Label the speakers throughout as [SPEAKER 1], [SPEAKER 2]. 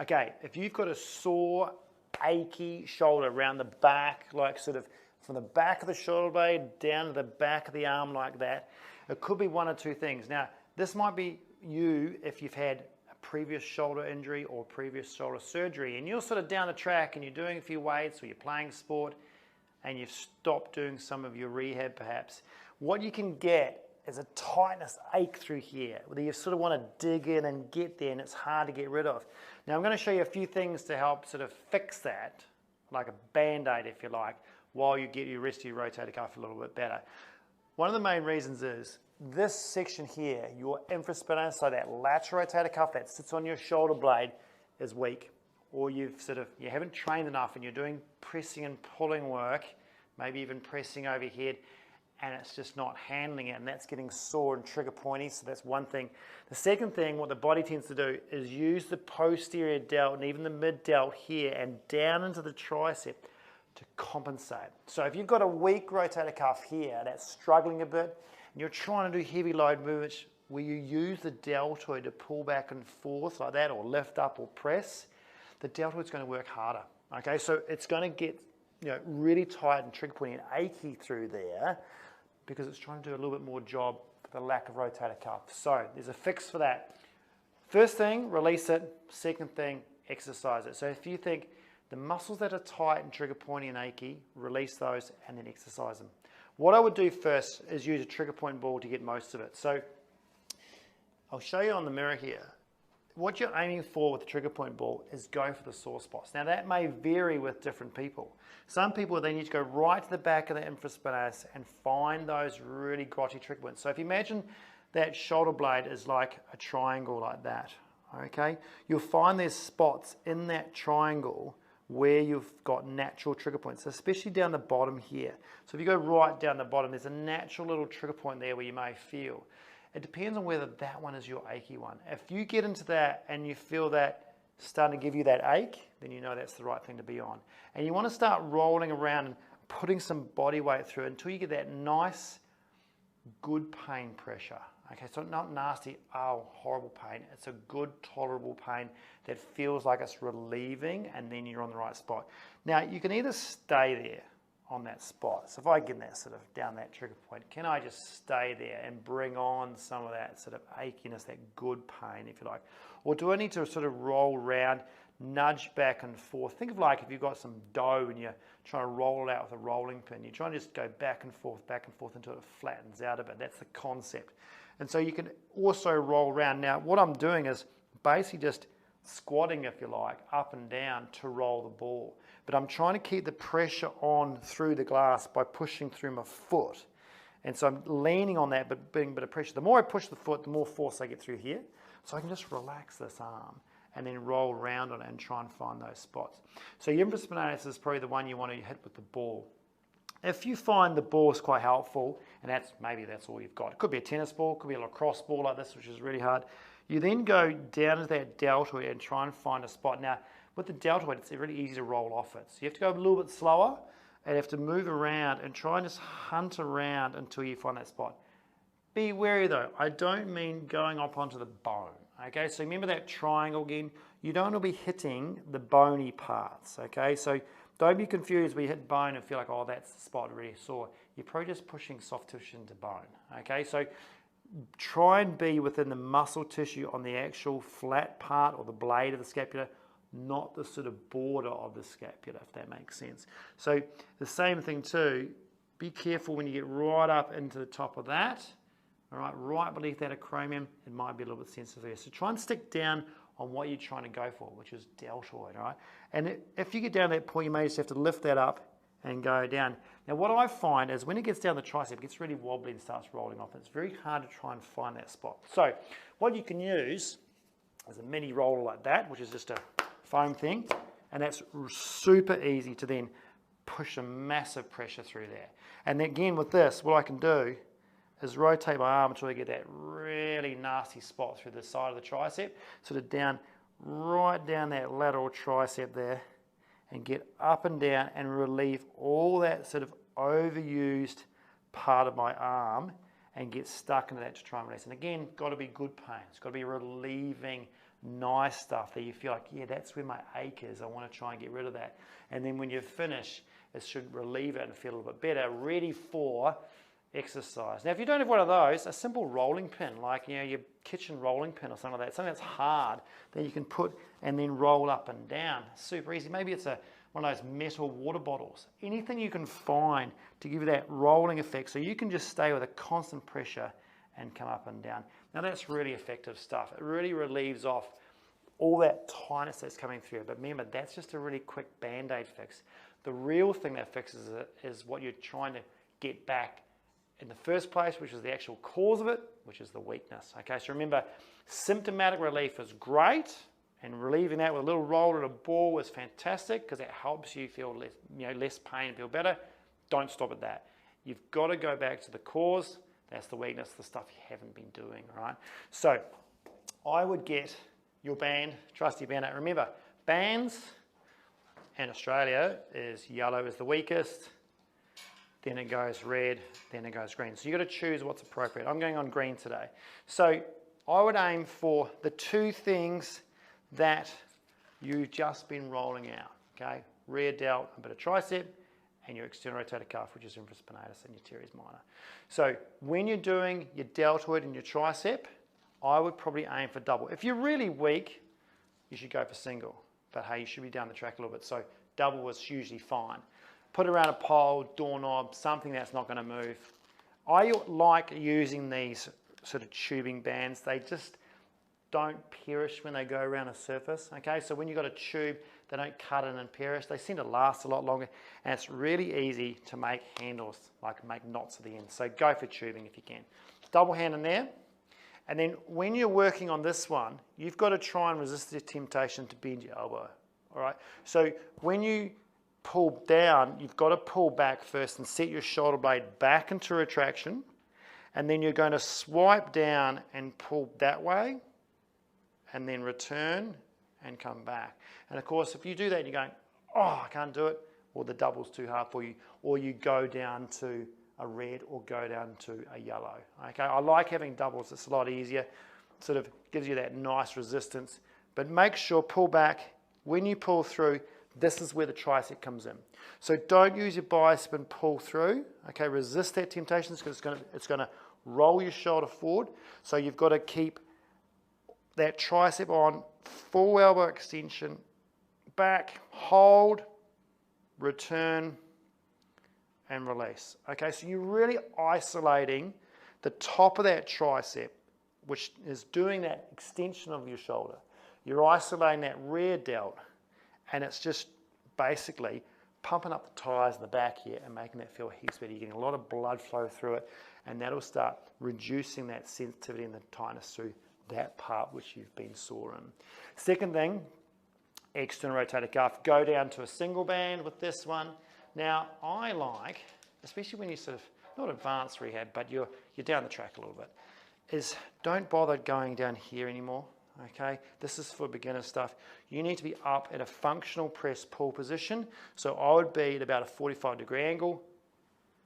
[SPEAKER 1] Okay, if you've got a sore, achy shoulder around the back, like sort of from the back of the shoulder blade down to the back of the arm like that, it could be one or two things. Now, this might be you if you've had a previous shoulder injury or previous shoulder surgery, and you're sort of down the track and you're doing a few weights or you're playing sport and you've stopped doing some of your rehab perhaps. What you can get is a tightness ache through here, where you sort of want to dig in and get there and it's hard to get rid of. Now I'm going to show you a few things to help sort of fix that, like a band-aid if you like, while you get your rest of your rotator cuff a little bit better. One of the main reasons is this section here, your infraspinatus, so that lateral rotator cuff that sits on your shoulder blade is weak, or you haven't trained enough and you're doing pressing and pulling work, maybe even pressing overhead, and it's just not handling it, and that's getting sore and trigger pointy, so that's one thing. The second thing, what the body tends to do is use the posterior delt and even the mid delt here and down into the tricep to compensate. So if you've got a weak rotator cuff here that's struggling a bit, and you're trying to do heavy load movements where you use the deltoid to pull back and forth like that, or lift up or press, the deltoid's going to work harder. Okay, so it's going to get really tight and trigger pointy and achy through there, because it's trying to do a little bit more job for the lack of rotator cuff. So there's a fix for that. First thing, release it. Second thing, exercise it. So if you think the muscles that are tight and trigger pointy and achy, release those and then exercise them. What I would do first is use a trigger point ball to get most of it. So I'll show you on the mirror here. What you're aiming for with the trigger point ball is go for the sore spots. Now that may vary with different people. Some people, they need to go right to the back of the infraspinatus and find those really grotty trigger points. So if you imagine that shoulder blade is like a triangle like that, okay? You'll find there's spots in that triangle where you've got natural trigger points, especially down the bottom here. So if you go right down the bottom, there's a natural little trigger point there where you may feel. It depends on whether that one is your achy one. If you get into that and you feel that starting to give you that ache, then you know that's the right thing to be on. And you want to start rolling around and putting some body weight through it until you get that nice, good pain pressure. Okay, so not nasty, oh, horrible pain. It's a good, tolerable pain that feels like it's relieving, and then you're on the right spot. Now, you can either stay there on that spot. So if I get that sort of down that trigger point, can I just stay there and bring on some of that sort of achiness, that good pain, if you like? Or do I need to sort of roll around, nudge back and forth? Think of like if you've got some dough and you're trying to roll it out with a rolling pin. You're trying to just go back and forth until it flattens out a bit. That's the concept. And so you can also roll around. Now, what I'm doing is basically just squatting, if you like, up and down to roll the ball. But I'm trying to keep the pressure on through the glass by pushing through my foot. And so I'm leaning on that, but putting a bit of pressure. The more I push the foot, the more force I get through here. So I can just relax this arm and then roll around on it and try and find those spots. So your infraspinatus is probably the one you want to hit with the ball. If you find the ball is quite helpful, and maybe that's all you've got. It could be a tennis ball, it could be a lacrosse ball like this, which is really hard. You then go down to that deltoid and try and find a spot. Now, with the deltoid, it's really easy to roll off it. So you have to go a little bit slower and you have to move around and try and just hunt around until you find that spot. Be wary though, I don't mean going up onto the bone. Okay, so remember that triangle again? You don't want to be hitting the bony parts, okay? So don't be confused when you hit bone and feel like, oh, that's the spot really sore. You're probably just pushing soft tissue into bone, okay? So try and be within the muscle tissue on the actual flat part or the blade of the scapula, not the sort of border of the scapula, if that makes sense. So the same thing too, be careful when you get right up into the top of that, all right, right beneath that acromion, it might be a little bit sensitive there. So try and stick down on what you're trying to go for, which is deltoid, all right? And if you get down that point, you may just have to lift that up and go down. Now what I find is when it gets down the tricep, it gets really wobbly and starts rolling off. It's very hard to try and find that spot. So what you can use is a mini roller like that, which is just a foam thing, and that's super easy to then push a massive pressure through there. And again with this, what I can do is rotate my arm until I get that really nasty spot through the side of the tricep, sort of down, right down that lateral tricep there, and get up and down and relieve all that sort of overused part of my arm and get stuck into that to try and release. And again, got to be good pain. It's got to be relieving nice stuff that you feel like, yeah, that's where my ache is. I want to try and get rid of that. And then when you finish, it should relieve it and feel a little bit better, ready for exercise. Now, if you don't have one of those, a simple rolling pin, like your kitchen rolling pin or something like that, something that's hard that you can put and then roll up and down. Super easy. Maybe it's one of those metal water bottles. Anything you can find to give you that rolling effect so you can just stay with a constant pressure and come up and down. Now, that's really effective stuff. It really relieves off all that tightness that's coming through. But remember, that's just a really quick Band-Aid fix. The real thing that fixes it is what you're trying to get back in the first place, which is the actual cause of it, which is the weakness. Okay, so remember, symptomatic relief is great, and relieving that with a little roll at a ball is fantastic because it helps you feel less pain and feel better. Don't stop at that. You've got to go back to the cause. That's the weakness, the stuff you haven't been doing, right? So I would get your band, trusty band. Remember, bands in Australia is yellow is the weakest, then it goes red, then it goes green. So you've got to choose what's appropriate. I'm going on green today. So I would aim for the two things that you've just been rolling out, okay? Rear delt, a bit of tricep, and your external rotator cuff, which is infraspinatus and your teres minor. So when you're doing your deltoid and your tricep, I would probably aim for double. If you're really weak, you should go for single. But hey, you should be down the track a little bit. So double is usually fine. Put it around a pole, doorknob, something that's not going to move. I like using these sort of tubing bands. They just don't perish when they go around a surface. Okay, so when you've got a tube, they don't cut in and perish. They seem to last a lot longer, and it's really easy to make handles, like make knots at the end. So go for tubing if you can. Double hand in there. And then when you're working on this one, you've got to try and resist the temptation to bend your elbow. All right, so when you pull down, you've got to pull back first and set your shoulder blade back into retraction, and then you're going to swipe down and pull that way, and then return and come back. And of course, if you do that, you're going, oh, I can't do it, or the double's too hard for you, or you go down to a red or go down to a yellow. Okay, I like having doubles. It's a lot easier. Sort of gives you that nice resistance. But make sure, pull back. When you pull through, this is where the tricep comes in. So don't use your bicep and pull through. Okay, resist that temptation because it's going to roll your shoulder forward. So you've got to keep that tricep on, full elbow extension, back, hold, return, and release. Okay, so you're really isolating the top of that tricep, which is doing that extension of your shoulder. You're isolating that rear delt, and it's just basically pumping up the tires in the back here and making that feel heaps better. You're getting a lot of blood flow through it, and that'll start reducing that sensitivity and the tightness through that part which you've been sore in. Second thing, external rotator cuff. Go down to a single band with this one. Now, I like, especially when you're sort of, not advanced rehab, but you're down the track a little bit, is don't bother going down here anymore, okay? This is for beginner stuff. You need to be up at a functional press pull position. So I would be at about a 45-degree angle,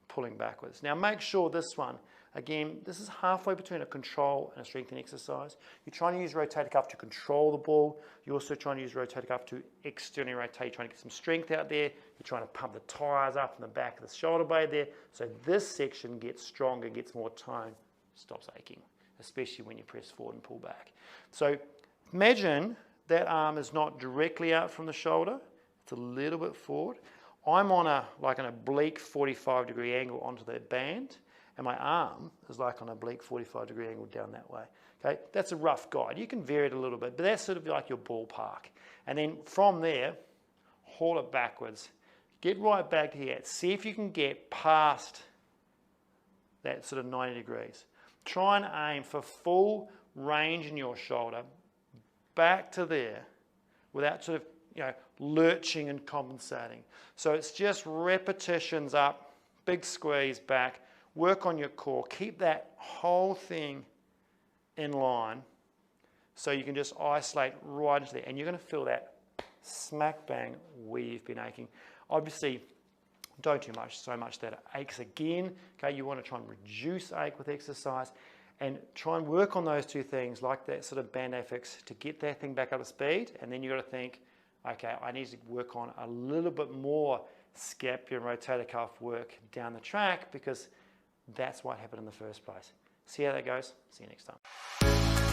[SPEAKER 1] pulling backwards. Now, make sure this one, again, this is halfway between a control and a strengthening exercise. You're trying to use rotator cuff to control the ball. You're also trying to use rotator cuff to externally rotate. You're trying to get some strength out there. You're trying to pump the tires up in the back of the shoulder blade there. So this section gets stronger, gets more tone, stops aching, especially when you press forward and pull back. So imagine that arm is not directly out from the shoulder. It's a little bit forward. I'm on an oblique 45-degree angle onto that band, and my arm is like on an oblique 45-degree angle down that way. Okay, that's a rough guide. You can vary it a little bit, but that's sort of like your ballpark. And then from there, haul it backwards. Get right back to here. See if you can get past that sort of 90 degrees. Try and aim for full range in your shoulder, back to there, without sort of lurching and compensating. So it's just repetitions up, big squeeze back, work on your core, keep that whole thing in line so you can just isolate right into there, and you're going to feel that smack bang where you've been aching. Obviously, don't do so much that it aches again. Okay, you want to try and reduce ache with exercise, And try and work on those two things, like that sort of band-aid fix, to get that thing back up to speed. And then you've got to think, okay, I need to work on a little bit more scapular and rotator cuff work down the track, because that's what happened in the first place. See how that goes? See you next time.